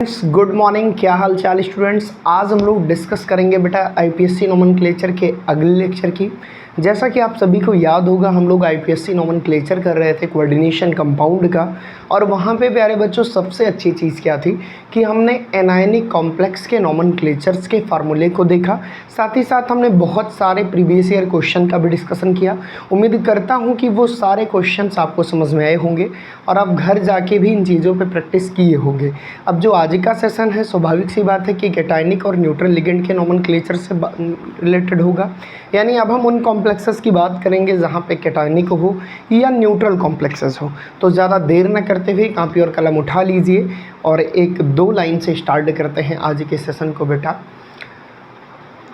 Good morning. क्या हाल चाल students. आज हम लोग डिस्कस करेंगे बेटा आईपीएससी नोमेनक्लेचर के अगले लेक्चर की। जैसा कि आप सभी को याद होगा, हम लोग आईपीएससी नोमेनक्लेचर कर रहे थे कोऑर्डिनेशन कंपाउंड का, और वहाँ पे प्यारे बच्चों सबसे अच्छी चीज़ क्या थी कि हमने एनायनिक कॉम्प्लेक्स के नोमेनक्लेचर्स के फार्मूले को देखा। साथ ही साथ हमने बहुत सारे प्रीवियस ईयर क्वेश्चन का भी डिस्कशन किया। उम्मीद करता हूँ कि वो सारे क्वेश्चंस आपको समझ में आए होंगे और आप घर जाके भी इन चीज़ों पे प्रैक्टिस किए होंगे। अब जो आज का सेशन है, स्वाभाविक सी बात है कि कैटायनिक और न्यूट्रल लिगेंड के नोमेनक्लेचर से रिलेटेड होगा। यानी अब हम उन कॉम्प्लेक्सेस की बात करेंगे जहाँ पे कैटायनिक हो या न्यूट्रल कॉम्प्लेक्सेस हो। तो ज़्यादा देर न करते हुए कापी और कलम उठा लीजिए और एक दो लाइन से स्टार्ट करते हैं आज के सेशन को बेटा।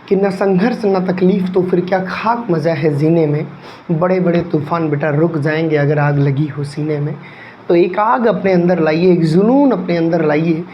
कि न संघर्ष न तकलीफ़ तो फिर क्या खाक मज़ा है जीने में, बड़े बड़े तूफ़ान बेटा रुक जाएंगे अगर आग लगी हो सीने में। तो एक आग अपने अंदर लाइए, एक जुनून अपने अंदर लाइए,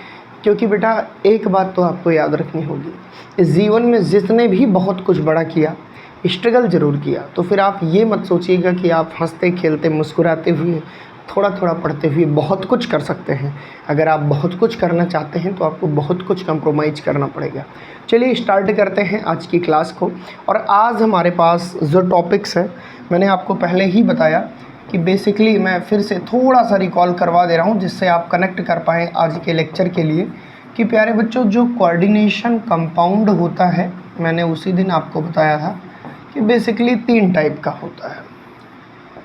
क्योंकि बेटा एक बात तो आपको याद रखनी होगी, इस जीवन में जिसने भी बहुत कुछ बड़ा किया, स्ट्रगल ज़रूर किया, तो फिर आप ये मत सोचिएगा कि आप हंसते खेलते मुस्कुराते हुए थोड़ा थोड़ा पढ़ते हुए बहुत कुछ कर सकते हैं। अगर आप बहुत कुछ करना चाहते हैं तो आपको बहुत कुछ कंप्रोमाइज़ करना पड़ेगा। चलिए स्टार्ट करते हैं आज की क्लास को। और आज हमारे पास जो टॉपिक्स है, मैंने आपको पहले ही बताया कि बेसिकली मैं फिर से थोड़ा सा रिकॉल करवा दे रहा हूँ जिससे आप कनेक्ट कर पाएँ आज के लेक्चर के लिए। कि प्यारे बच्चों, जो कोऑर्डिनेशन कंपाउंड होता है, मैंने उसी दिन आपको बताया था कि बेसिकली 3 टाइप का होता है।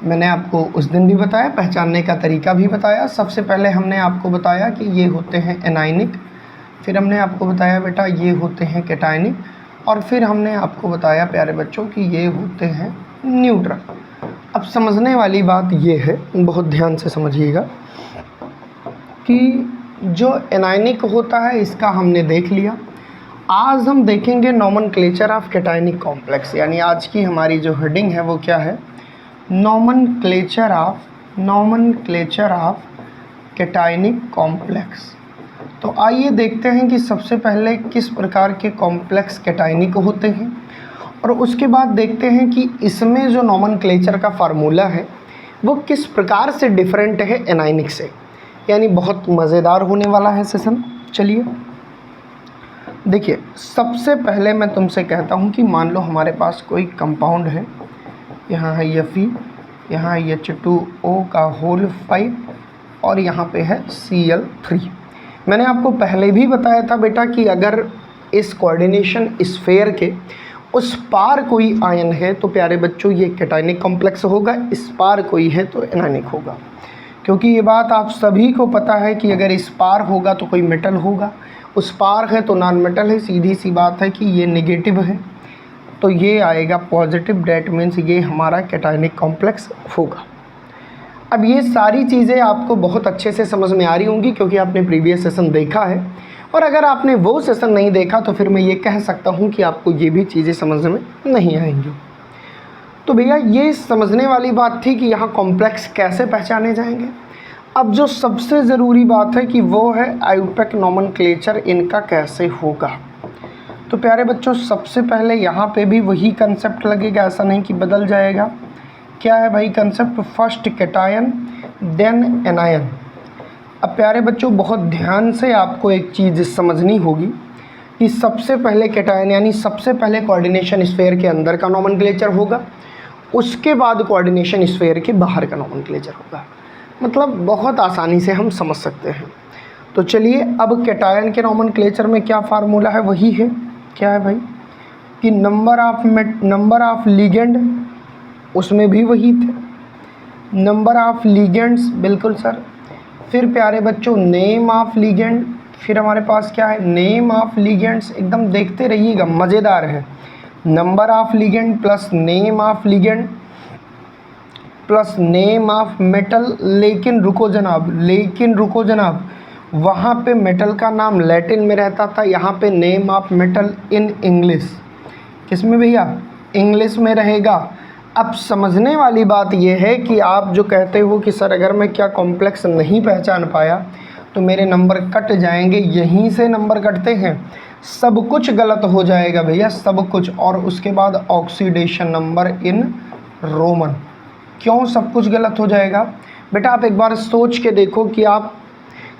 मैंने आपको उस दिन भी बताया, पहचानने का तरीका भी बताया। सबसे पहले हमने आपको बताया कि ये होते हैं एनायनिक, फिर हमने आपको बताया बेटा ये होते हैं कैटायनिक, और फिर हमने आपको बताया प्यारे बच्चों कि ये होते हैं न्यूट्रल। अब समझने वाली बात ये है, बहुत ध्यान से समझिएगा, कि जो एनायनिक होता है इसका हमने देख लिया। आज हम देखेंगे नोमेनक्लेचर ऑफ कैटायनिक कॉम्प्लेक्स। यानी आज की हमारी जो हेडिंग है वो क्या है, नोमेनक्लेचर ऑफ कैटायनिक कॉम्प्लेक्स। तो आइए देखते हैं कि सबसे पहले किस प्रकार के कॉम्प्लेक्स कैटायनिक होते हैं, और उसके बाद देखते हैं कि इसमें जो नोमेनक्लेचर का फार्मूला है वो किस प्रकार से डिफरेंट है एनायनिक से। यानी बहुत मज़ेदार होने वाला है सेशन। चलिए देखिए, सबसे पहले मैं तुमसे कहता हूँ कि मान लो हमारे पास कोई कंपाउंड है, यहाँ है Fe, यहाँ है H2O का होल 5 और यहाँ पे है Cl3। मैंने आपको पहले भी बताया था बेटा कि अगर इस कोऑर्डिनेशन स्फेयर के उस पार कोई आयन है तो प्यारे बच्चों ये कैटायनिक कॉम्प्लेक्स होगा, इस पार कोई है तो एनायनिक होगा। क्योंकि ये बात आप सभी को पता है कि अगर इस पार होगा तो कोई मेटल होगा, उस पार है तो नॉन मेटल है। सीधी सी बात है कि ये नेगेटिव है तो ये आएगा पॉजिटिव, डेट मीन्स ये हमारा कैटायनिक कॉम्प्लेक्स होगा। अब ये सारी चीज़ें आपको बहुत अच्छे से समझ में आ रही होंगी क्योंकि आपने प्रीवियस सेशन देखा है, और अगर आपने वो सेशन नहीं देखा तो फिर मैं ये कह सकता हूँ कि आपको ये भी चीज़ें समझ में नहीं आएंगी। तो भैया ये समझने वाली बात थी कि यहाँ कॉम्प्लेक्स कैसे पहचाने जाएंगे। अब जो सबसे ज़रूरी बात है कि वो है आईयूपैक नोमेनक्लेचर इनका कैसे होगा। तो प्यारे बच्चों, सबसे पहले यहाँ पे भी वही कंसेप्ट लगेगा, ऐसा नहीं कि बदल जाएगा। क्या है भाई concept, first cation then anion. अब प्यारे बच्चों बहुत ध्यान से आपको एक चीज़ समझनी होगी कि सबसे पहले कैटायन यानी सबसे पहले कोऑर्डिनेशन स्फेयर के अंदर का नोमेनक्लेचर होगा, उसके बाद कोऑर्डिनेशन स्फेयर के बाहर का नोमेनक्लेचर होगा। मतलब बहुत आसानी से हम समझ सकते हैं। तो चलिए, अब कैटायन के नोमेनक्लेचर में क्या फार्मूला है, वही है। क्या है भाई कि नंबर ऑफ लिगेंड, उसमें भी वही थे, नंबर ऑफ लिगेंड्स, बिल्कुल सर। फिर प्यारे बच्चों नेम ऑफ लिगेंड, फिर हमारे पास क्या है, नेम ऑफ लिगेंड्स। एकदम देखते रहिएगा, मज़ेदार है। Number of ligand plus name of ligand plus name of metal. लेकिन रुको जनाब, वहाँ पे मेटल का नाम लैटिन में रहता था, यहाँ पे name of metal in English. किस में भैया, इंग्लिश में रहेगा। अब समझने वाली बात यह है कि आप जो कहते हो कि सर अगर मैं क्या कॉम्प्लेक्स नहीं पहचान पाया तो मेरे नंबर कट जाएंगे, यहीं से नंबर कटते हैं, सब कुछ गलत हो जाएगा भैया, सब कुछ। और उसके बाद ऑक्सीडेशन नंबर इन रोमन। क्यों सब कुछ गलत हो जाएगा बेटा, आप एक बार सोच के देखो कि आप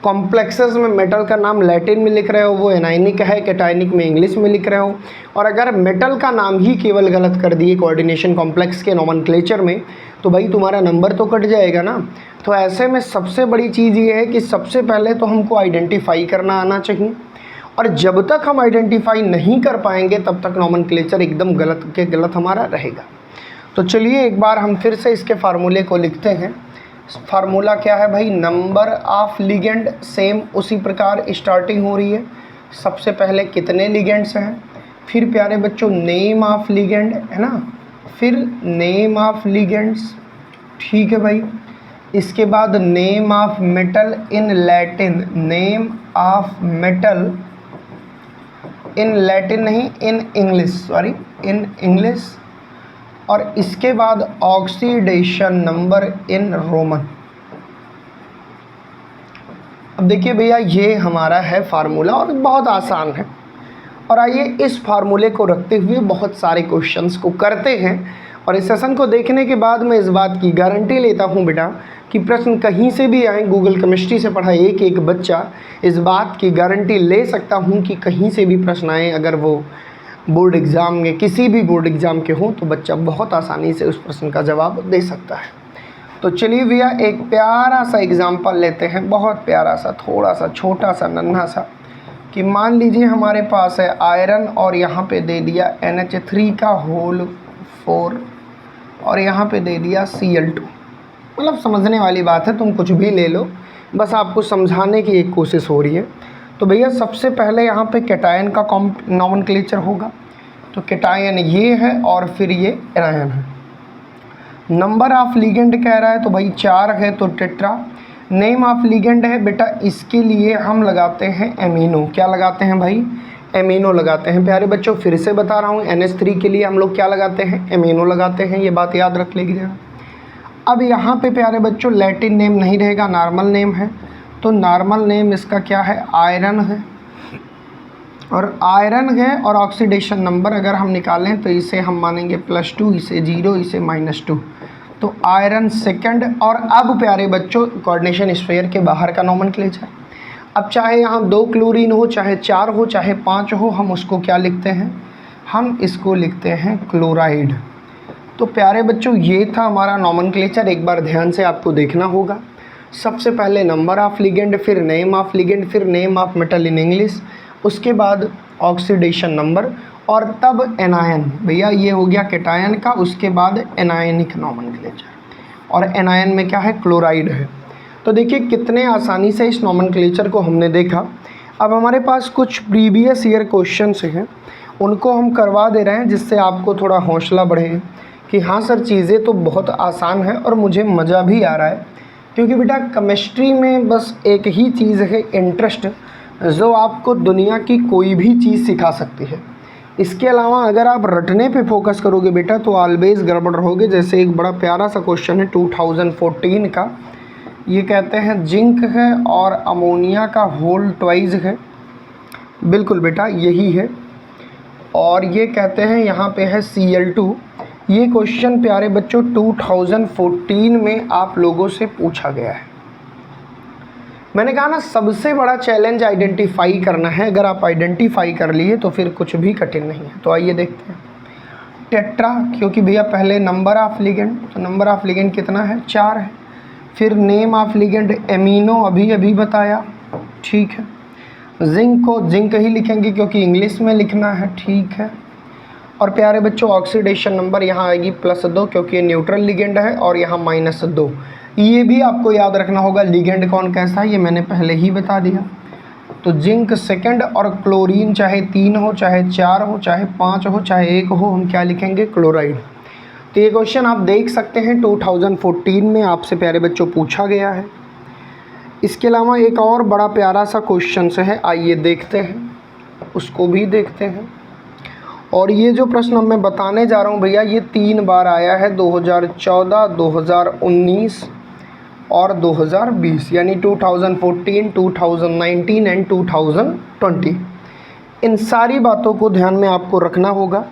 कॉम्प्लेक्सेस में मेटल का नाम लैटिन में लिख रहे हो वो एनायनिक है, कैटायनिक में इंग्लिश में लिख रहे हो, और अगर मेटल का नाम ही केवल गलत कर दिए कोऑर्डिनेशन कॉम्प्लेक्स के नोमेनक्लेचर में तो भाई तुम्हारा नंबर तो कट जाएगा ना। तो ऐसे में सबसे बड़ी चीज़ ये है कि सबसे पहले तो हमको आइडेंटिफाई करना आना चाहिए, और जब तक हम आइडेंटिफाई नहीं कर पाएंगे तब तक नोमेनक्लेचर एकदम गलत के गलत हमारा रहेगा। तो चलिए एक बार हम फिर से इसके फार्मूले को लिखते हैं। फार्मूला क्या है भाई, नंबर ऑफ लिगेंड सेम उसी प्रकार स्टार्टिंग हो रही है। सबसे पहले कितने लिगेंड्स हैं, फिर प्यारे बच्चों नेम ऑफ लिगेंड है ना, फिर नेम ऑफ लिगेंड्स, ठीक है भाई। इसके बाद name of metal in Latin, name of metal in Latin नहीं in English, sorry in English, और इसके बाद ऑक्सीडेशन नंबर इन रोमन। अब देखिए भैया ये हमारा है फार्मूला और बहुत आसान है, और आइए इस फार्मूले को रखते हुए बहुत सारे क्वेश्चंस को करते हैं। और इस सेशन को देखने के बाद मैं इस बात की गारंटी लेता हूं बेटा कि प्रश्न कहीं से भी आए, गूगल केमिस्ट्री से पढ़ा एक एक बच्चा इस बात की गारंटी ले सकता हूं कि कहीं से भी प्रश्न आए, अगर वो बोर्ड एग्ज़ाम में किसी भी बोर्ड एग्ज़ाम के हों तो बच्चा बहुत आसानी से उस प्रश्न का जवाब दे सकता है। तो चलिए भैया एक प्यारा सा एग्जाम्पल लेते हैं, बहुत प्यारा सा, थोड़ा सा छोटा सा नन्हा सा, कि मान लीजिए हमारे पास है आयरन और यहाँ पे दे दिया NH3 का होल 4 और यहाँ पे दे दिया Cl2। मतलब समझने वाली बात है, तुम कुछ भी ले लो, बस आपको समझाने की एक कोशिश हो रही है। तो भैया सबसे पहले यहाँ पे कैटायन का नोमेनक्लेचर होगा, तो कैटायन ये है और फिर ये एनायन है। नंबर ऑफ लिगेंड कह रहा है तो भाई 4 है तो टेट्रा। नेम ऑफ लिगेंड है बेटा, इसके लिए हम लगाते हैं एमिनो। क्या लगाते हैं भाई, एमिनो लगाते हैं। प्यारे बच्चों फिर से बता रहा हूँ, NH3 के लिए हम लोग क्या लगाते हैं, एमिनो लगाते हैं, ये बात याद रख लीजिएगा। अब यहाँ पे प्यारे बच्चों लैटिन नेम नहीं रहेगा, नॉर्मल नेम है, तो नॉर्मल नेम इसका क्या है, आयरन है, और आयरन है और ऑक्सीडेशन नंबर अगर हम निकालें तो इसे हम मानेंगे +2, इसे 0, इसे -2, तो आयरन सेकंड। और अब प्यारे बच्चों कोऑर्डिनेशन स्फीयर के बाहर का नोमेनक्लेचर, अब चाहे यहाँ 2 क्लोरीन हो, चाहे 4 हो, चाहे 5 हो, हम उसको क्या लिखते हैं, हम इसको लिखते हैं क्लोराइड। तो प्यारे बच्चों ये था हमारा नोमेनक्लेचर, एक बार ध्यान से आपको देखना होगा। सबसे पहले नंबर ऑफ लिगेंड, फिर नेम ऑफ लिगेंड, फिर name of metal in English, उसके बाद ऑक्सीडेशन नंबर, और तब एनायन। भैया ये हो गया कैटायन का, उसके बाद एनायनिक नोमेनक्लेचर, और एनायन में क्या है, क्लोराइड है। तो देखिए कितने आसानी से इस नोमेनक्लेचर को हमने देखा। अब हमारे पास कुछ प्रीवियस ईयर क्वेश्चंस हैं, उनको हम करवा दे रहे हैं जिससे आपको थोड़ा हौसला बढ़े कि हाँ सर चीज़ें तो बहुत आसान है और मुझे मज़ा भी आ रहा है। क्योंकि बेटा केमिस्ट्री में बस एक ही चीज़ है, इंटरेस्ट, जो आपको दुनिया की कोई भी चीज़ सिखा सकती है। इसके अलावा अगर आप रटने पे फोकस करोगे बेटा तो ऑलवेज गड़बड़ रहोगे। जैसे एक बड़ा प्यारा सा क्वेश्चन है 2014 का, ये कहते हैं जिंक है और अमोनिया का होल ट्वाइस है, बिल्कुल बेटा यही है, और ये कहते हैं यहाँ पे है Cl2। ये क्वेश्चन प्यारे बच्चों 2014 में आप लोगों से पूछा गया है। मैंने कहा ना सबसे बड़ा चैलेंज आइडेंटिफाई करना है, अगर आप आइडेंटिफाई कर लिए तो फिर कुछ भी कठिन नहीं है। तो आइए देखते हैं टेट्रा, क्योंकि भैया पहले नंबर ऑफ लिगेंड, तो नंबर ऑफ लिगेंड कितना है, 4 है। फिर नेम ऑफ लिगेंड एमिनो, अभी बताया, ठीक है। जिंक को जिंक ही लिखेंगे क्योंकि इंग्लिश में लिखना है, ठीक है। और प्यारे बच्चों ऑक्सीडेशन नंबर यहाँ आएगी +2 क्योंकि ये न्यूट्रल लिगेंड है, और यहाँ -2। ये भी आपको याद रखना होगा लिगेंड कौन कैसा है, ये मैंने पहले ही बता दिया। तो जिंक सेकंड, और क्लोरीन चाहे 3 हो, चाहे 4 हो, चाहे 5 हो, चाहे 1 हो, हम क्या लिखेंगे, क्लोराइड। तो ये क्वेश्चन आप देख सकते हैं 2014 में आपसे प्यारे बच्चों पूछा गया है। इसके अलावा एक और बड़ा प्यारा सा क्वेश्चन है, आइए देखते हैं, उसको भी देखते हैं। और ये जो प्रश्न मैं बताने जा रहा हूँ भैया ये 3 बार आया है, 2014, 2019 और 2020, यानी 2014, 2019 एंड 2020। इन सारी बातों को ध्यान में आपको रखना होगा।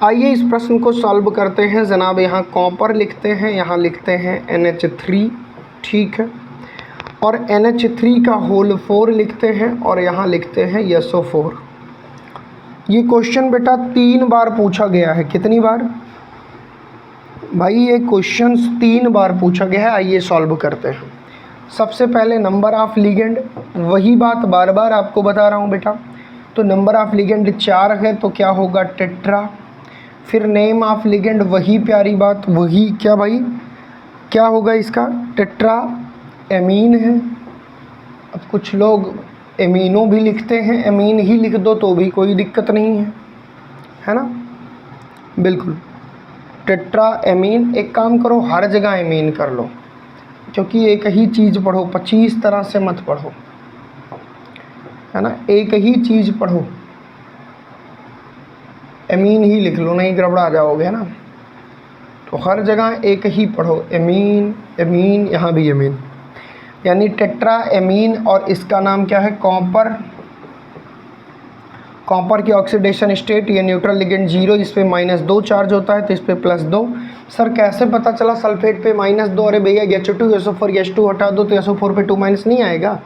आइए इस प्रश्न को सॉल्व करते हैं जनाब। यहाँ कॉपर लिखते हैं, यहाँ लिखते हैं NH3, ठीक है। और NH3 का होल 4 लिखते हैं और यहाँ लिखते हैं SO4। ये क्वेश्चन बेटा 3 बार पूछा गया है। कितनी बार भाई? ये क्वेश्चन 3 बार पूछा गया है। आइए सॉल्व करते हैं। सबसे पहले नंबर ऑफ लिगेंड, वही बात बार बार आपको बता रहा हूँ बेटा। तो नंबर ऑफ लिगेंड 4 है तो क्या होगा? टेट्रा। फिर नेम ऑफ लिगेंड, वही प्यारी बात, वही क्या भाई, क्या होगा इसका? टेट्रा एमीन है। अब कुछ लोग एमीनो भी लिखते हैं, एमीन ही लिख दो तो भी कोई दिक्कत नहीं है ना? बिल्कुल, टेट्रा एमीन। एक काम करो, हर जगह एमीन कर लो, क्योंकि एक ही चीज़ पढ़ो, 25 तरह से मत पढ़ो, है ना? एक ही चीज़ पढ़ो, एमीन ही लिख लो, नहीं गड़बड़ा जाओगे, है ना? तो हर जगह एक ही पढ़ो, एमीन एमीन, यहाँ भी एमीन, यानी टेट्रा एमीन। और इसका नाम क्या है? कॉपर। कॉपर की ऑक्सीडेशन स्टेट, ये न्यूट्रल लिगेंड 0, इस पे -2 चार्ज होता है तो इस पे +2। सर कैसे पता चला सल्फेट पे -2? अरे भैया H2 SO4 H2 हटा दो तो SO4 पे 2- नहीं आएगा।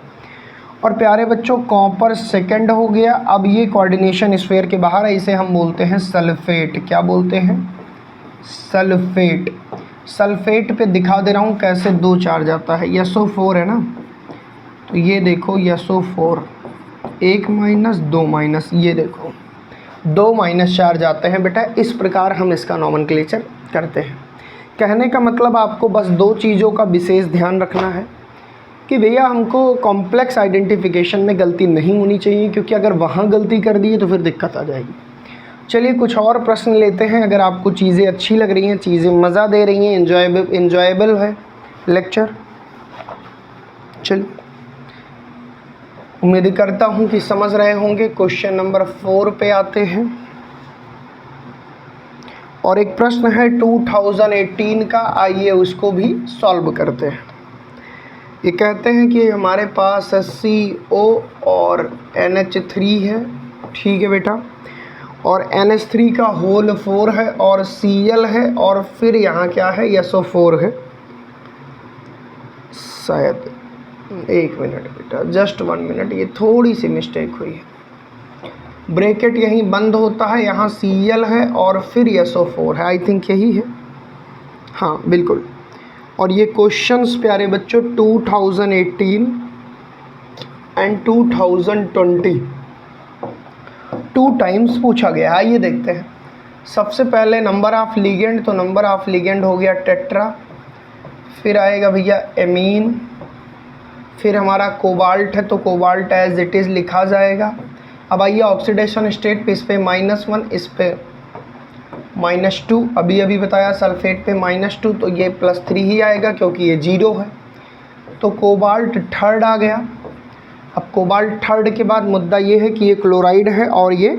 और प्यारे बच्चों, कॉपर सेकंड हो गया। अब ये कोऑर्डिनेशन स्फीयर के बाहर है, इसे हम बोलते हैं सल्फेट। क्या बोलते हैं? सल्फेट। सल्फेट पे दिखा दे रहा हूँ कैसे 2 चार्ज आता है। SO4 है ना, तो ये देखो SO4, 1 - 2 ये देखो 2 चार्ज आते हैं बेटा। इस प्रकार हम इसका नोमेनक्लेचर करते हैं। कहने का मतलब आपको बस 2 चीज़ों का विशेष ध्यान रखना है कि भैया हमको कॉम्प्लेक्स आइडेंटिफिकेशन में गलती नहीं होनी चाहिए, क्योंकि अगर वहाँ गलती कर दी तो फिर दिक्कत आ जाएगी। चलिए कुछ और प्रश्न लेते हैं। अगर आपको चीज़ें अच्छी लग रही हैं, चीज़ें मज़ा दे रही हैं, इन्जॉयबल है लेक्चर, चलिए उम्मीद करता हूँ कि समझ रहे होंगे। क्वेश्चन नंबर 4 पे आते हैं और एक प्रश्न है 2018 का, आइए उसको भी सॉल्व करते हैं। ये कहते हैं कि हमारे पास CO और NH3 है, ठीक है बेटा, और NH3 का होल 4 है और Cl है, और फिर यहाँ क्या है? SO4 है शायद। 1 मिनट बेटा, जस्ट 1 मिनट, ये थोड़ी सी मिस्टेक हुई है। ब्रैकेट यहीं बंद होता है, यहाँ Cl है और फिर SO4 है, आई थिंक यही है, हाँ बिल्कुल। और ये क्वेश्चंस प्यारे बच्चों 2018 एंड 2020 2 टाइम्स पूछा गया। आइए देखते हैं। सबसे पहले नंबर ऑफ लिगेंड, तो नंबर ऑफ लिगेंड हो गया टेट्रा, फिर आएगा भैया एमीन, फिर हमारा कोबाल्ट है तो कोबाल्ट एज इट इज़ लिखा जाएगा। अब आइए ऑक्सीडेशन स्टेट पे, इस पे -1, इस पे -2, अभी बताया सल्फेट पे -2, तो ये +3 ही आएगा क्योंकि ये 0 है। तो कोबाल्ट थर्ड आ गया। अब कोबाल्ट थर्ड के बाद मुद्दा ये है कि ये क्लोराइड है और ये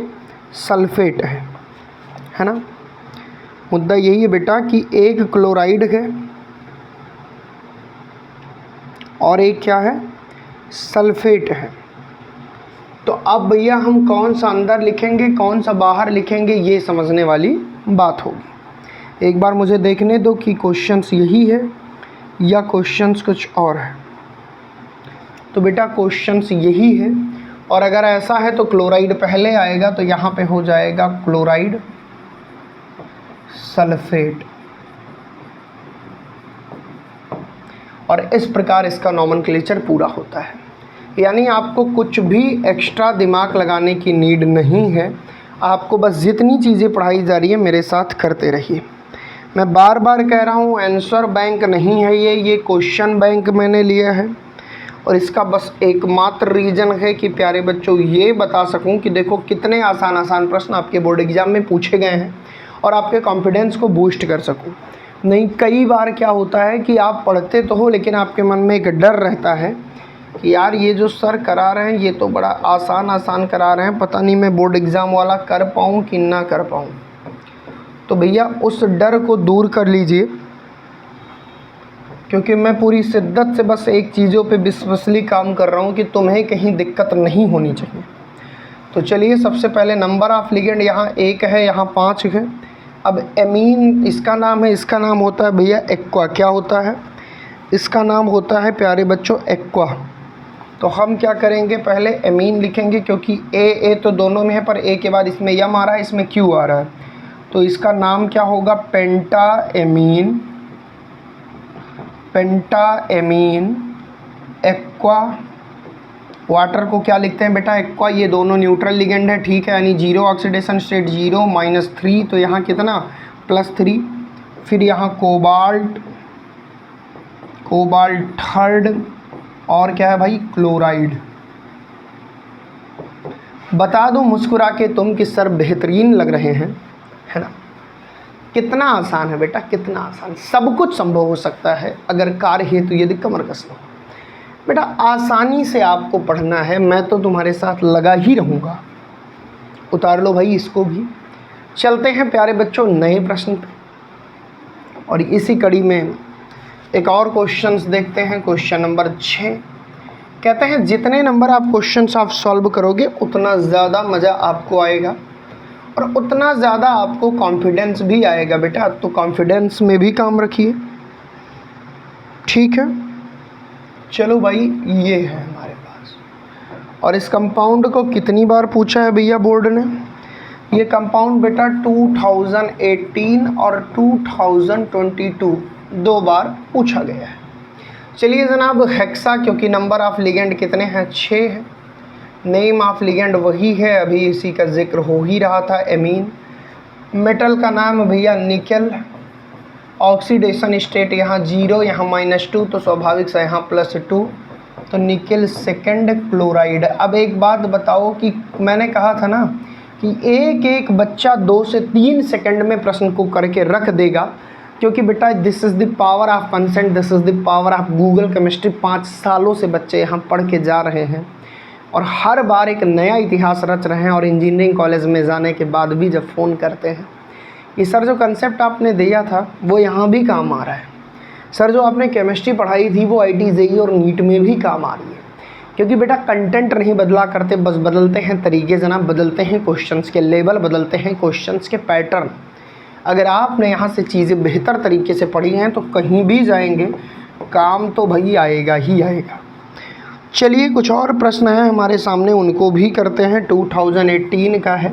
सल्फेट है ना? मुद्दा यही है बेटा कि एक क्लोराइड है और एक क्या है? सल्फेट है। तो अब भैया हम कौन सा अंदर लिखेंगे, कौन सा बाहर लिखेंगे, ये समझने वाली बात होगी। एक बार मुझे देखने दो कि क्वेश्चंस यही है या क्वेश्चंस कुछ और है। तो बेटा क्वेश्चंस यही है, और अगर ऐसा है तो क्लोराइड पहले आएगा, तो यहाँ पे हो जाएगा क्लोराइड सल्फेट, और इस प्रकार इसका नोमेनक्लेचर पूरा होता है। यानी आपको कुछ भी एक्स्ट्रा दिमाग लगाने की नीड नहीं है, आपको बस जितनी चीज़ें पढ़ाई जा रही है मेरे साथ करते रहिए। मैं बार बार कह रहा हूँ, आंसर बैंक नहीं है ये क्वेश्चन बैंक मैंने लिया है, और इसका बस एकमात्र रीज़न है कि प्यारे बच्चों ये बता सकूं कि देखो कितने आसान प्रश्न आपके बोर्ड एग्ज़ाम में पूछे गए हैं और आपके कॉन्फिडेंस को बूस्ट कर सकूं। नहीं, कई बार क्या होता है कि आप पढ़ते तो हो लेकिन आपके मन में एक डर रहता है कि यार ये जो सर करा रहे हैं ये तो बड़ा आसान करा रहे हैं, पता नहीं मैं बोर्ड एग्ज़ाम वाला कर पाऊँ कि ना कर पाऊँ। तो भैया उस डर को दूर कर लीजिए, क्योंकि मैं पूरी शिद्दत से बस एक चीज़ों पे विश्वसनीय काम कर रहा हूँ कि तुम्हें कहीं दिक्कत नहीं होनी चाहिए। तो चलिए सबसे पहले नंबर ऑफ लिगेंड यहाँ 1 है, यहाँ 5 है। अब एमीन इसका नाम है, इसका नाम होता है भैया एक्वा। क्या होता है? इसका नाम होता है प्यारे बच्चों एक्वा। तो हम क्या करेंगे, पहले एमीन लिखेंगे क्योंकि ए तो दोनों में है, पर ए के बाद इसमें यम आ रहा है, इसमें क्यू आ रहा है, तो इसका नाम क्या होगा, पेंटा एमीन, पेंटा एमीन एक्वा। वाटर को क्या लिखते हैं बेटा, एक्वा। ये दोनों न्यूट्रल लिगेंड है, ठीक है, यानी जीरो ऑक्सीडेशन स्टेट, 0 -3, तो यहाँ कितना +3। फिर यहाँ कोबाल्ट, कोबाल्ट थर्ड, और क्या है भाई, क्लोराइड। बता दो मुस्कुरा के तुम कि सर बेहतरीन लग रहे हैं, है ना। कितना आसान है बेटा, कितना आसान, सब कुछ संभव हो सकता है अगर कार्य हेतु यदि कमर कस लो। बेटा आसानी से आपको पढ़ना है, मैं तो तुम्हारे साथ लगा ही रहूँगा। उतार लो भाई इसको भी। चलते हैं प्यारे बच्चों नए प्रश्न पे, और इसी कड़ी में एक और क्वेश्चंस देखते हैं। क्वेश्चन नंबर 6 कहते हैं जितने नंबर आप क्वेश्चंस आप सॉल्व करोगे उतना ज़्यादा मज़ा आपको आएगा और उतना ज़्यादा आपको कॉन्फिडेंस भी आएगा बेटा। तो कॉन्फिडेंस में भी काम रखिए, ठीक है। चलो भाई ये है हमारे पास, और इस कंपाउंड को कितनी बार पूछा है भैया बोर्ड ने, ये कंपाउंड बेटा 2018 और 2022 2 बार पूछा गया है। चलिए जनाब हेक्सा, क्योंकि नंबर ऑफ लिगेंड कितने हैं, 6 है। नेम ऑफ लिगेंड वही है, अभी इसी का जिक्र हो ही रहा था, एमीन। मेटल का नाम भैया निकल। ऑक्सीडेशन स्टेट यहाँ 0, यहाँ -2, तो स्वाभाविक से यहाँ +2, तो निकल सेकंड क्लोराइड। अब एक बात बताओ कि मैंने कहा था ना कि एक एक बच्चा 2 से 3 सेकंड में प्रश्न को करके रख देगा, क्योंकि बेटा this is the power of consent, this is the power of Google chemistry. 5 सालों से बच्चे यहाँ पढ़ के जा रहे हैं और हर बार एक नया इतिहास रच रहे हैं, और इंजीनियरिंग कॉलेज में जाने के बाद भी जब फ़ोन करते हैं कि सर जो कंसेप्ट आपने दिया था वो यहाँ भी काम आ रहा है, सर जो आपने केमिस्ट्री पढ़ाई थी वो IIT JEE और नीट में भी काम आ रही है। क्योंकि बेटा कंटेंट नहीं बदला करते, बस बदलते हैं तरीके जनाब, बदलते हैं क्वेश्चंस के लेवल, बदलते हैं क्वेश्चंस के पैटर्न। अगर आपने यहाँ से चीज़ें बेहतर तरीके से पढ़ी हैं तो कहीं भी जाएंगे काम तो भाई आएगा ही आएगा। चलिए कुछ और प्रश्न हैं हमारे सामने, उनको भी करते हैं। 2018 का है,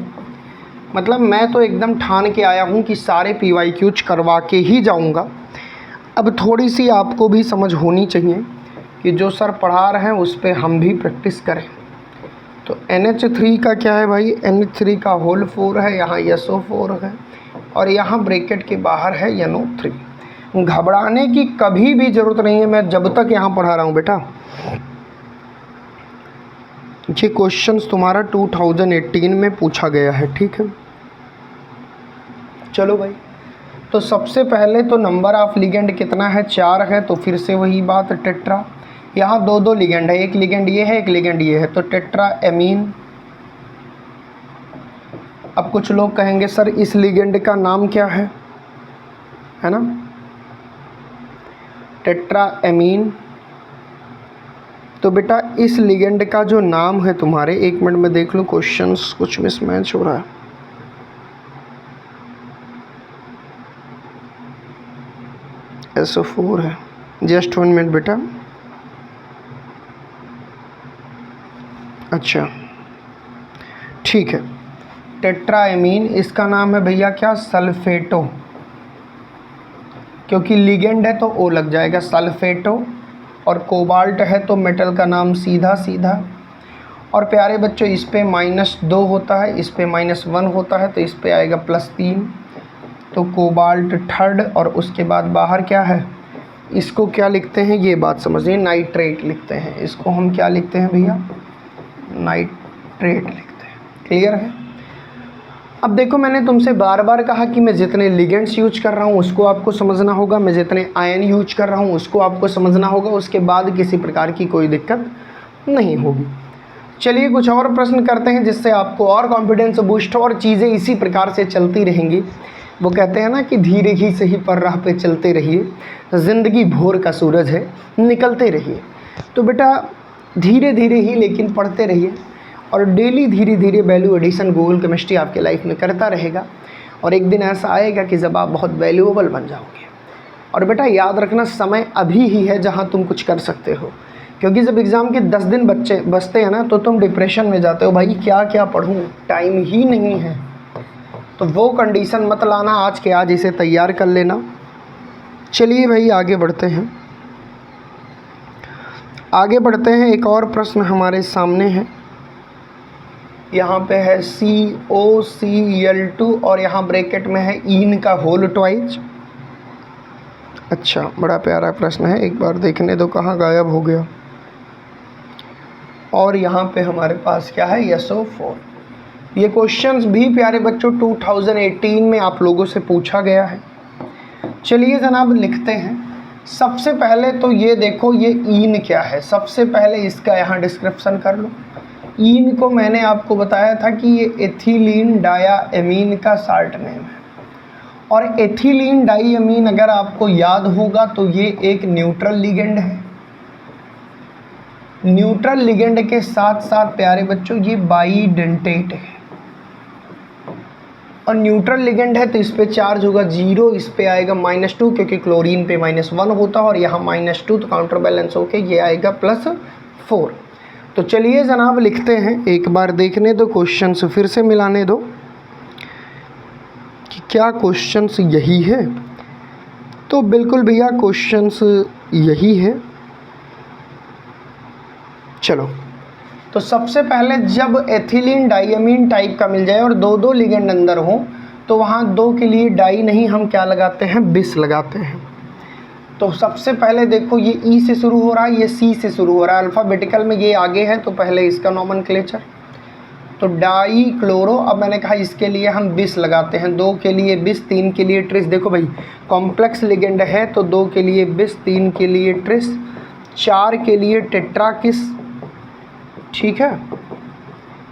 मतलब मैं तो एकदम ठान के आया हूँ कि सारे PYQs करवा के ही जाऊँगा। अब थोड़ी सी आपको भी समझ होनी चाहिए कि जो सर पढ़ा रहे हैं उस पर हम भी प्रैक्टिस करें। तो NH3 का क्या है भाई, NH3 का होल 4 है, यहाँ SO4 है, और यहाँ ब्रैकेट के बाहर है NO3। घबराने की कभी भी ज़रूरत नहीं है, मैं जब तक यहाँ पढ़ा रहा हूँ बेटा। ये क्वेश्चंस तुम्हारा 2018 में पूछा गया है, ठीक है। चलो भाई, तो सबसे पहले तो नंबर ऑफ लिगेंड कितना है, 4 है, तो फिर से वही बात, टेट्रा। यहाँ 2 लिगेंड है, एक लिगेंड ये है, एक लिगेंड ये है, तो टेट्रा एमीन। अब कुछ लोग कहेंगे सर इस लिगेंड का नाम क्या है ना, टेट्रा एमीन। तो बेटा इस लिगेंड का जो नाम है तुम्हारे, 1 मिनट में देख लो, क्वेश्चंस कुछ मिसमैच हो रहा है। SO4 है, जस्ट 1 मिनट बेटा। अच्छा ठीक है, टेट्राएमीन, इसका नाम है भैया क्या, सल्फेटो। क्योंकि लिगेंड है तो O लग जाएगा, सल्फेटो। और कोबाल्ट है तो मेटल का नाम सीधा सीधा। और प्यारे बच्चों इस पे -2 होता है, इस पे -1 होता है, तो इस पे आएगा +3, तो कोबाल्ट थर्ड। और उसके बाद बाहर क्या है, इसको क्या लिखते हैं, ये बात समझिए, नाइट्रेट लिखते हैं। इसको हम क्या लिखते हैं भैया, नाइट्रेट लिखते हैं। क्लियर है। अब देखो मैंने तुमसे बार बार कहा कि मैं जितने लिगेंड्स यूज कर रहा हूँ उसको आपको समझना होगा, मैं जितने आयन यूज कर रहा हूँ उसको आपको समझना होगा, उसके बाद किसी प्रकार की कोई दिक्कत नहीं होगी। चलिए कुछ और प्रश्न करते हैं जिससे आपको और कॉन्फिडेंस बूस्ट हो, और चीज़ें इसी प्रकार से चलती रहेंगी। वो कहते हैं ना कि धीरे ही सही पर राह पे चलते रहिए, ज़िंदगी भोर का सूरज है, निकलते रहिए। तो बेटा धीरे धीरे ही लेकिन पढ़ते रहिए, और डेली धीरे धीरे वैल्यू एडिशन गूगल केमिस्ट्री आपके लाइफ में करता रहेगा, और एक दिन ऐसा आएगा कि जब आप बहुत वैल्यूएबल बन जाओगे। और बेटा याद रखना समय अभी ही है जहाँ तुम कुछ कर सकते हो, क्योंकि जब एग्ज़ाम के 10 दिन बचते हैं ना तो तुम डिप्रेशन में जाते हो, भाई क्या क्या पढ़ूँ, टाइम ही नहीं है। तो वो कंडीशन मत लाना, आज के आज इसे तैयार कर लेना। चलिए भाई आगे बढ़ते हैं। एक और प्रश्न हमारे सामने है। यहाँ पे है COCl2 और यहाँ ब्रैकेट में है ईन का होल ट्वाइस। अच्छा, बड़ा प्यारा प्रश्न है, एक बार देखने दो कहाँ गायब हो गया। और यहाँ पे हमारे पास क्या है, SO4। ये क्वेश्चंस भी प्यारे बच्चों 2018 में आप लोगों से पूछा गया है। चलिए जनाब लिखते हैं। सबसे पहले तो ये देखो ये ईन क्या है, सबसे पहले इसका यहाँ डिस्क्रिप्शन कर लो। ईन को मैंने आपको बताया था कि ये एथिलीन डायामीन का शार्ट नेम है, और एथिलीन डाइअमीन अगर आपको याद होगा तो ये एक न्यूट्रल लिगेंड है। न्यूट्रल लिगेंड के साथ साथ प्यारे बच्चों ये बाइडेंटेट है, और न्यूट्रल लिगेंड है तो इस पे चार्ज होगा 0, इस पे आएगा -2 क्योंकि क्लोरीन पे -1 होता है, और यहाँ -2 तो काउंटर बैलेंस होके ये आएगा +4। तो चलिए जनाब लिखते हैं, एक बार देखने दो क्वेश्चंस, फिर से मिलाने दो कि क्या क्वेश्चंस यही है। तो बिल्कुल भैया क्वेश्चंस यही है। चलो, तो सबसे पहले जब एथिलीन डाइअमीन टाइप का मिल जाए और दो लिगेंड अंदर हो तो वहाँ 2 के लिए डाई नहीं, हम क्या लगाते हैं, बिस लगाते हैं। तो सबसे पहले देखो ये ई से शुरू हो रहा है, ये सी से शुरू हो रहा है, अल्फ़ाबेटिकल में ये आगे है तो पहले इसका नोमेनक्लेचर। तो डाई क्लोरो, अब मैंने कहा इसके लिए हम बिस लगाते हैं, 2 के लिए बिस, 3 के लिए ट्रिस। देखो भाई कॉम्प्लेक्स लिगेंड है तो 2 के लिए बिस, 3 के लिए ट्रिस, 4 के लिए टेट्राकिस। ठीक है,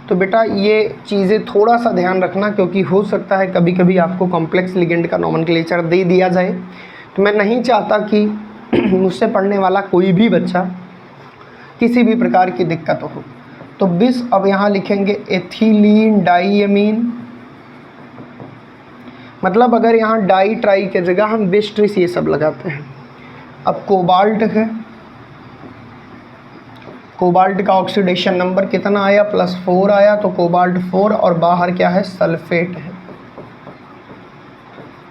तो बेटा ये चीज़ें थोड़ा सा ध्यान रखना, क्योंकि हो सकता है कभी कभी आपको कॉम्प्लेक्स लिगेंड का नोमेनक्लेचर दे दिया जाए, तो मैं नहीं चाहता कि मुझसे पढ़ने वाला कोई भी बच्चा किसी भी प्रकार की दिक्कत हो। तो बिस, अब यहाँ लिखेंगे एथिलीन डाइअमीन, मतलब अगर यहाँ डाई ट्राई के जगह हम बिस ट्रिस ये सब लगाते हैं। अब कोबाल्ट है, कोबाल्ट का ऑक्सीडेशन नंबर कितना आया, +4 आया, तो कोबाल्ट 4, और बाहर क्या है, सल्फेट है।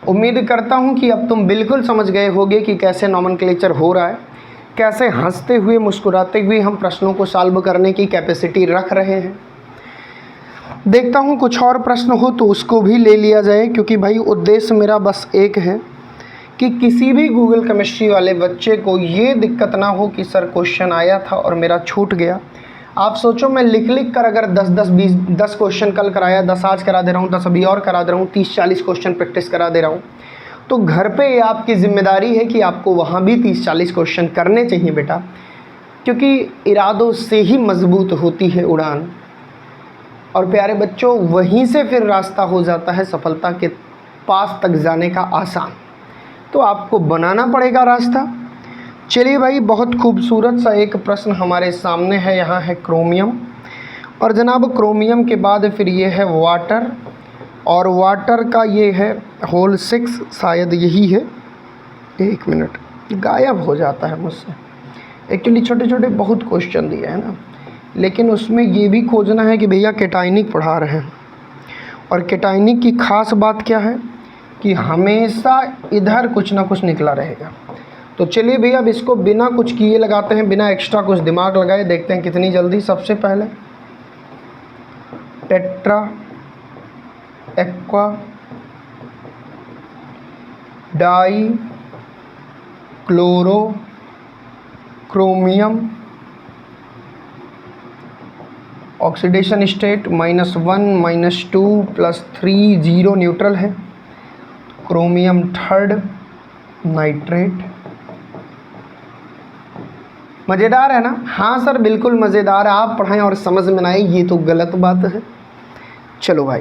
उम्मीद करता हूँ कि अब तुम बिल्कुल समझ गए होगे कि कैसे नोमेनक्लेचर हो रहा है, कैसे हंसते हुए मुस्कुराते हुए हम प्रश्नों को सॉल्व करने की कैपेसिटी रख रहे हैं। देखता हूँ कुछ और प्रश्न हो तो उसको भी ले लिया जाए, क्योंकि भाई उद्देश्य मेरा बस एक है कि किसी भी गूगल केमिस्ट्री वाले बच्चे को ये दिक्कत ना हो कि सर क्वेश्चन आया था और मेरा छूट गया। आप सोचो मैं लिख कर अगर 10 क्वेश्चन कल कराया, 10 आज करा दे रहा हूँ, 10 अभी और करा दे रहा हूँ, 30-40 क्वेश्चन प्रैक्टिस करा दे रहा हूँ, तो घर पे आपकी जिम्मेदारी है कि आपको वहाँ भी 30-40 क्वेश्चन करने चाहिए बेटा, क्योंकि इरादों से ही मजबूत होती है उड़ान। और प्यारे बच्चों वहीं से फिर रास्ता हो जाता है सफलता के पास तक जाने का आसान, तो आपको बनाना पड़ेगा रास्ता। चलिए भाई बहुत खूबसूरत सा एक प्रश्न हमारे सामने है, यहाँ है क्रोमियम, और जनाब क्रोमियम के बाद फिर ये है वाटर, और वाटर का ये है होल 6, शायद यही है। 1 मिनट, गायब हो जाता है मुझसे। एक्चुअली छोटे छोटे बहुत क्वेश्चन दिए हैं ना, लेकिन उसमें ये भी खोजना है कि भैया कैटायनिक पढ़ा रहे हैं, और कैटायनिक की ख़ास बात क्या है कि हमेशा इधर कुछ ना कुछ निकला रहेगा। तो चलिए भैया अब इसको बिना कुछ किए लगाते हैं, बिना एक्स्ट्रा कुछ दिमाग लगाए, देखते हैं कितनी जल्दी। सबसे पहले tetra aqua di chloro chromium, oxidation state -1 -2 +3 0 neutral है। Chromium 3rd nitrate. मज़ेदार है ना? हाँ सर बिल्कुल मज़ेदार है, आप पढ़ाएं और समझ में ना आए ये तो गलत बात है। चलो भाई,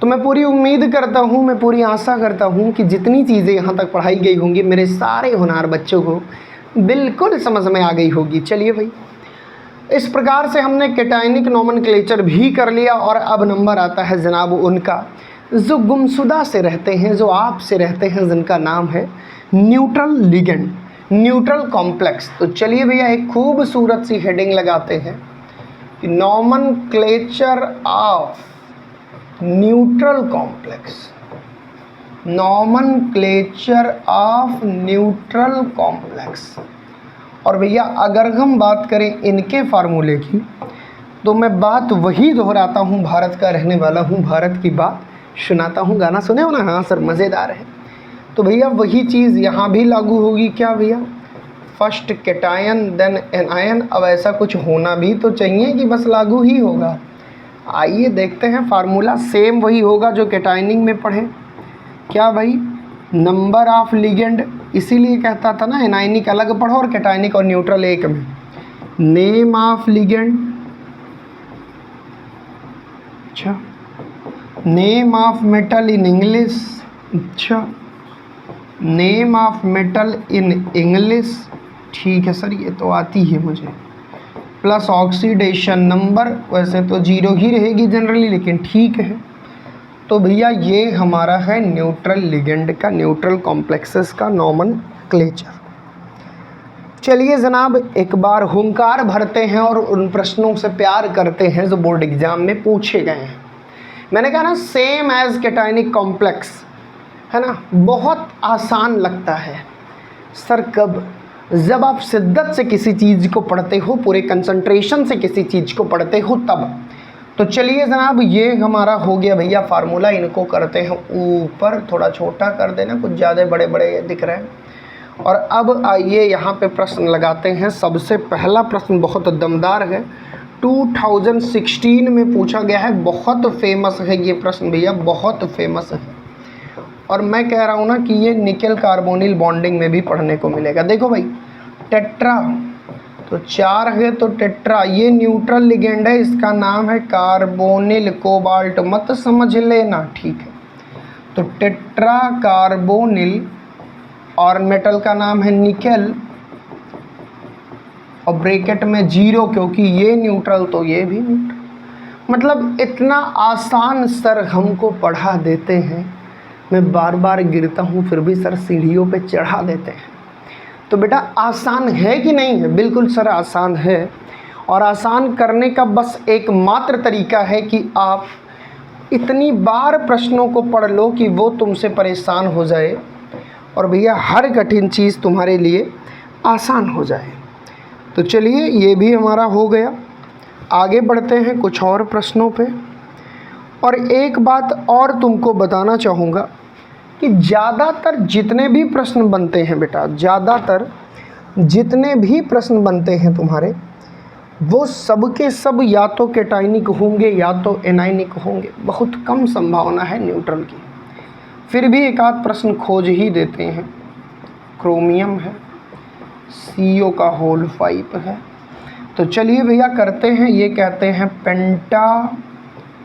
तो मैं पूरी उम्मीद करता हूँ, मैं पूरी आशा करता हूँ कि जितनी चीज़ें यहाँ तक पढ़ाई गई होंगी मेरे सारे होनहार बच्चों को बिल्कुल समझ में आ गई होगी। चलिए भाई, इस प्रकार से हमने कैटायनिक नोमेनक्लेचर भी कर लिया, और अब नंबर आता है जनाब उनका जो गुमशुदा से रहते हैं, जो आप से रहते हैं, जिनका नाम है न्यूट्रल लिगेंड, न्यूट्रल कॉम्प्लेक्स। तो चलिए भैया एक खूबसूरत सी हेडिंग लगाते हैं कि nomenclature of neutral complex, nomenclature of neutral complex. और भैया अगर हम बात करें इनके फार्मूले की, तो मैं बात वही दोहराता हूँ, भारत का रहने वाला हूँ, भारत की बात सुनाता हूँ। गाना सुने हो ना? हाँ सर, मज़ेदार है। तो भैया वही चीज़ यहाँ भी लागू होगी। क्या भैया? First cation then anion. अब ऐसा कुछ होना भी तो चाहिए कि बस लागू ही होगा। आइए देखते हैं, फार्मूला सेम वही होगा जो कैटायनिंग में पढ़े। क्या भाई? नंबर ऑफ लिगेंड, इसीलिए कहता था ना एनायनिक अलग पढ़ो और कैटायनिक और न्यूट्रल एक में। नेम ऑफ लिगेंड, अच्छा, name of metal in English, अच्छा, name of metal in English, ठीक है सर ये तो आती है मुझे, प्लस ऑक्सीडेशन नंबर, वैसे तो 0 ही रहेगी जनरली लेकिन ठीक है। तो भैया ये हमारा है न्यूट्रल लिगेंड का, न्यूट्रल कॉम्प्लेक्सेस का नॉमेनक्लेचर। चलिए जनाब एक बार हुंकार भरते हैं और उन प्रश्नों से प्यार करते हैं जो बोर्ड एग्जाम में पूछे गए हैं। मैंने कहा ना सेम एज कैटायनिक कॉम्प्लेक्स, है ना? बहुत आसान लगता है सर। कब? जब आप शिद्दत से किसी चीज़ को पढ़ते हो, पूरे कंसंट्रेशन से किसी चीज़ को पढ़ते हो तब। तो चलिए जनाब ये हमारा हो गया भैया फार्मूला। इनको करते हैं ऊपर, थोड़ा छोटा कर देना, कुछ ज़्यादा बड़े बड़े दिख रहे हैं। और अब आइए यहाँ पे प्रश्न लगाते हैं। सबसे पहला प्रश्न बहुत दमदार है, 2016 में पूछा गया है, बहुत फेमस है ये प्रश्न भैया, बहुत फेमस है। और मैं कह रहा हूँ ना कि ये निकेल कार्बोनिल बॉन्डिंग में भी पढ़ने को मिलेगा। देखो भाई टेट्रा, तो 4 है तो टेट्रा, ये न्यूट्रल लिगेंड है, इसका नाम है कार्बोनिल, कोबाल्ट मत समझ लेना, ठीक है? तो टेट्रा कार्बोनिल, और मेटल का नाम है निकेल, और ब्रैकेट में 0 क्योंकि ये न्यूट्रल तो ये भी न्यूट्रल। मतलब इतना आसान सर हमको पढ़ा देते हैं। मैं बार बार गिरता हूँ फिर भी सर सीढ़ियों पे चढ़ा देते हैं। तो बेटा आसान है कि नहीं है? बिल्कुल सर आसान है। और आसान करने का बस एक मात्र तरीका है कि आप इतनी बार प्रश्नों को पढ़ लो कि वो तुमसे परेशान हो जाए और भैया हर कठिन चीज़ तुम्हारे लिए आसान हो जाए। तो चलिए ये भी हमारा हो गया। आगे बढ़ते हैं कुछ और प्रश्नों पे। और एक बात और तुमको बताना चाहूँगा कि ज़्यादातर जितने भी प्रश्न बनते हैं बेटा, ज़्यादातर जितने भी प्रश्न बनते हैं तुम्हारे, वो सब के सब या तो कैटायनिक होंगे या तो एनायनिक होंगे। बहुत कम संभावना है न्यूट्रल की। फिर भी एक आध प्रश्न खोज ही देते हैं। क्रोमियम है, CO का होल 5 है। तो चलिए भैया करते हैं, ये कहते हैं पेंटा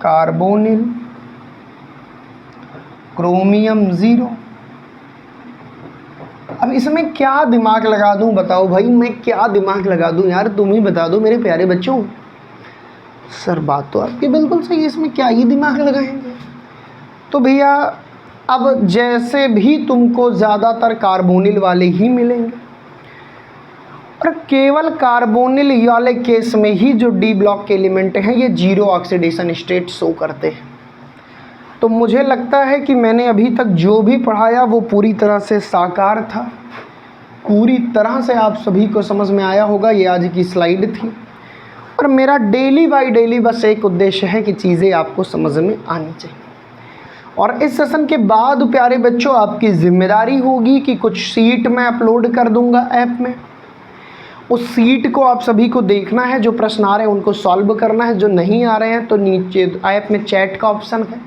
कार्बोनिल, क्रोमियम 0। अब इसमें क्या दिमाग लगा दूं बताओ भाई, मैं क्या दिमाग लगा दूं यार, तुम ही बता दो मेरे प्यारे बच्चों। सर बात तो आपकी बिल्कुल सही, इसमें क्या ही दिमाग लगाएंगे। तो भैया अब जैसे भी तुमको ज़्यादातर कार्बोनिल वाले ही मिलेंगे, और केवल कार्बोनिल वाले केस में ही जो डी ब्लॉक के एलिमेंट हैं ये 0 ऑक्सीडेशन स्टेट शो करते हैं। तो मुझे लगता है कि मैंने अभी तक जो भी पढ़ाया वो पूरी तरह से साकार था, पूरी तरह से आप सभी को समझ में आया होगा। ये आज की स्लाइड थी और मेरा डेली बाय डेली बस एक उद्देश्य है कि चीज़ें आपको समझ में आनी चाहिए। और इस सेशन के बाद प्यारे बच्चों आपकी जिम्मेदारी होगी कि कुछ शीट मैं अपलोड कर दूंगा ऐप में। उस शीट को आप सभी को देखना है, जो प्रश्न आ रहे हैं उनको सॉल्व करना है, जो नहीं आ रहे हैं तो नीचे ऐप में चैट का ऑप्शन है,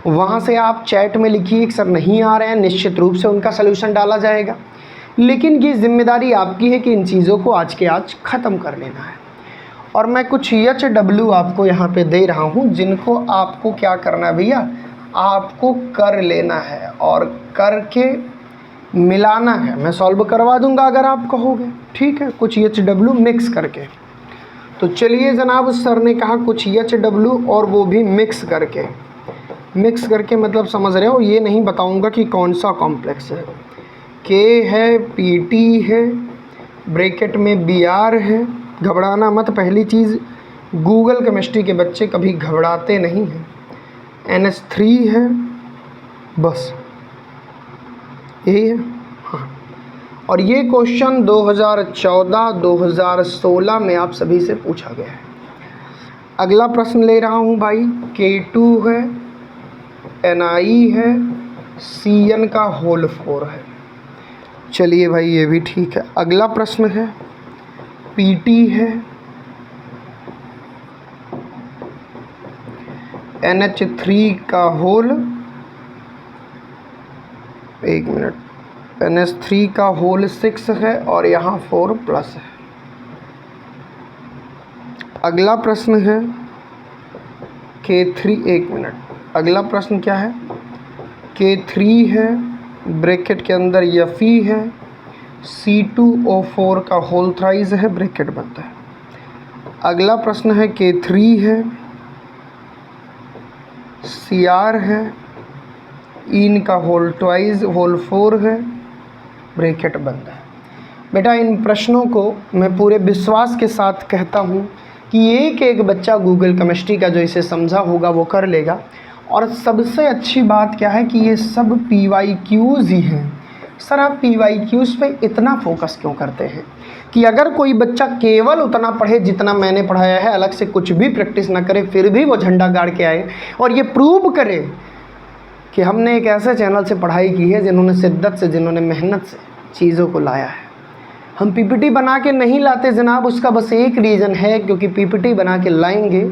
वहाँ से आप चैट में लिखिए कि सर नहीं आ रहे हैं, निश्चित रूप से उनका सलूशन डाला जाएगा। लेकिन ये जिम्मेदारी आपकी है कि इन चीज़ों को आज के आज ख़त्म कर लेना है। और मैं कुछ HW आपको यहाँ पे दे रहा हूँ, जिनको आपको क्या करना है भैया, आपको कर लेना है और करके मिलाना है। मैं सॉल्व करवा दूंगा अगर आप कहोगे, ठीक है, कुछ HW मिक्स करके। तो चलिए जनाब, सर ने कहा कुछ HW और वो भी मिक्स करके। मिक्स करके मतलब समझ रहे हो, ये नहीं बताऊंगा कि कौन सा कॉम्प्लेक्स है। के है, पीटी है, ब्रैकेट में बीआर है। घबराना मत, पहली चीज़ गूगल केमिस्ट्री के बच्चे कभी घबराते नहीं हैं। NH3 है, बस यही है। हाँ, और ये क्वेश्चन 2014-2016 में आप सभी से पूछा गया है। अगला प्रश्न ले रहा हूँ भाई, K2 है, Ni है, Cn का होल 4 है। चलिए भाई ये भी ठीक है। अगला प्रश्न है, Pt है, NH3 का होल, एक मिनट, NH3 का होल 6 है और यहाँ 4 प्लस है। अगला प्रश्न है K3, एक मिनट, अगला प्रश्न क्या है, K3 है, ब्रैकेट के अंदर Fe है, C2O4 का होल थ्राइस है, ब्रैकेट बनता है। अगला प्रश्न है K3 है, Cr है, इन का होल ट्वाइस, होल 4 है, ब्रैकेट बनता है। बेटा इन प्रश्नों को मैं पूरे विश्वास के साथ कहता हूँ कि एक एक बच्चा गूगल केमिस्ट्री का जो इसे समझा होगा वो कर लेगा। और सबसे अच्छी बात क्या है कि ये सब PYQs ही हैं। सर आप PYQs पे इतना फोकस क्यों करते हैं कि अगर कोई बच्चा केवल उतना पढ़े जितना मैंने पढ़ाया है, अलग से कुछ भी प्रैक्टिस ना करे, फिर भी वो झंडा गाड़ के आए और ये प्रूव करे कि हमने एक ऐसे चैनल से पढ़ाई की है जिन्होंने शिद्दत से, जिन्होंने मेहनत से चीज़ों को लाया है। हम PPT बना के नहीं लाते जनाब, उसका बस एक रीज़न है, क्योंकि PPT बना के लाएंगे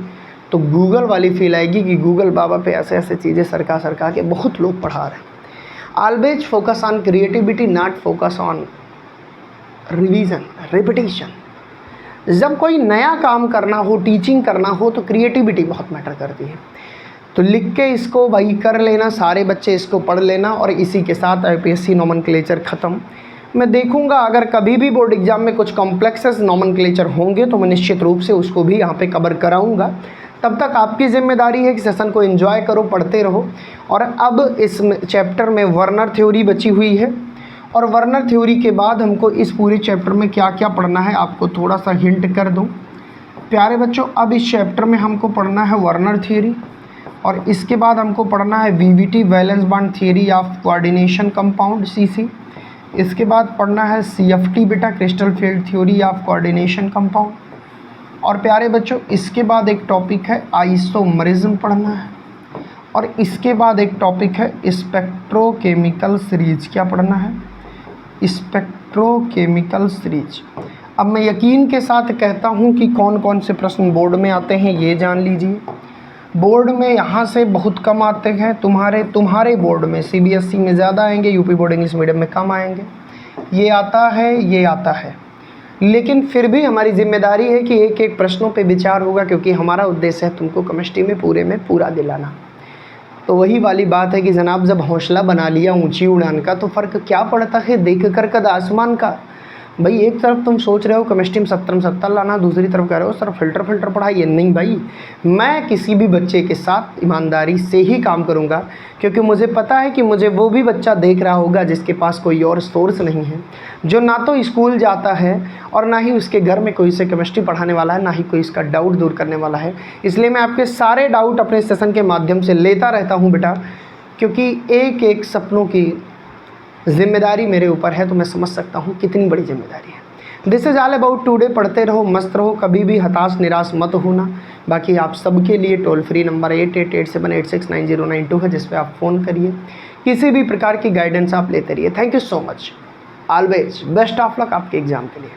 तो गूगल वाली फील आएगी कि गूगल बाबा पे ऐसे ऐसे चीज़ें सरका के बहुत लोग पढ़ा रहे हैं। Always focus on creativity, not focus on revision, repetition. जब कोई नया काम करना हो, टीचिंग करना हो, तो क्रिएटिविटी बहुत मैटर करती है। तो लिख के इसको भाई कर लेना, सारे बच्चे इसको पढ़ लेना और इसी के साथ IPSC नॉमेनक्लेचर ख़त्म। मैं देखूंगा अगर कभी भी बोर्ड एग्जाम में कुछ कॉम्प्लेक्सेस नॉमेनक्लेचर होंगे तो मैं निश्चित रूप से उसको भी यहाँ पे कवर कराऊंगा। तब तक आपकी जिम्मेदारी है कि सेशन को एंजॉय करो, पढ़ते रहो। और अब इस चैप्टर में वर्नर थ्योरी बची हुई है और वर्नर थ्योरी के बाद हमको इस पूरे चैप्टर में क्या क्या पढ़ना है आपको थोड़ा सा हिंट कर दूँ प्यारे बच्चों। अब इस चैप्टर में हमको पढ़ना है वर्नर थ्योरी और इसके बाद हमको पढ़ना है VBT, valence bond theory of coordination compound, CC। इसके बाद पढ़ना है CFT बेटा, crystal field theory of coordination compound. और प्यारे बच्चों इसके बाद एक टॉपिक है आइसोमरिज्म पढ़ना है और इसके बाद एक टॉपिक है स्पेक्ट्रोकेमिकल सीरीज। क्या पढ़ना है? Spectrochemical series. अब मैं यकीन के साथ कहता हूं कि कौन कौन से प्रश्न बोर्ड में आते हैं ये जान लीजिए। बोर्ड में यहाँ से बहुत कम आते हैं, तुम्हारे बोर्ड में CBSE में ज़्यादा आएंगे, यूपी बोर्ड इंग्लिश मीडियम में कम आएंगे। ये आता है, लेकिन फिर भी हमारी जिम्मेदारी है कि एक एक प्रश्नों पे विचार होगा, क्योंकि हमारा उद्देश्य है तुमको केमिस्ट्री में पूरा दिलाना। तो वही वाली बात है कि जनाब जब हौसला बना लिया ऊंची उड़ान का तो फ़र्क क्या पड़ता है देख कर कद आसमान का। भाई एक तरफ तुम सोच रहे हो केमिस्ट्री में 70 में 70 लाना, दूसरी तरफ कह रहे हो सर फिल्टर पढ़ाइए। नहीं भाई, मैं किसी भी बच्चे के साथ ईमानदारी से ही काम करूंगा, क्योंकि मुझे पता है कि मुझे वो भी बच्चा देख रहा होगा जिसके पास कोई और सोर्स नहीं है, जो ना तो स्कूल जाता है और ना ही उसके घर में कोई से केमिस्ट्री पढ़ाने वाला है, ना ही कोई इसका डाउट दूर करने वाला है। इसलिए मैं आपके सारे डाउट अपने सेशन के माध्यम से लेता रहता हूँ बेटा, क्योंकि एक एक सपनों की जिम्मेदारी मेरे ऊपर है, तो मैं समझ सकता हूँ कितनी बड़ी जिम्मेदारी है। This is all about today. पढ़ते रहो, मस्त रहो, कभी भी हताश निराश मत होना। बाकी आप सबके लिए टोल फ्री नंबर 8887869092 है, जिस पे आप फ़ोन करिए, किसी भी प्रकार की गाइडेंस आप लेते रहिए। Thank you so much, always best of luck आपके एग्ज़ाम के लिए।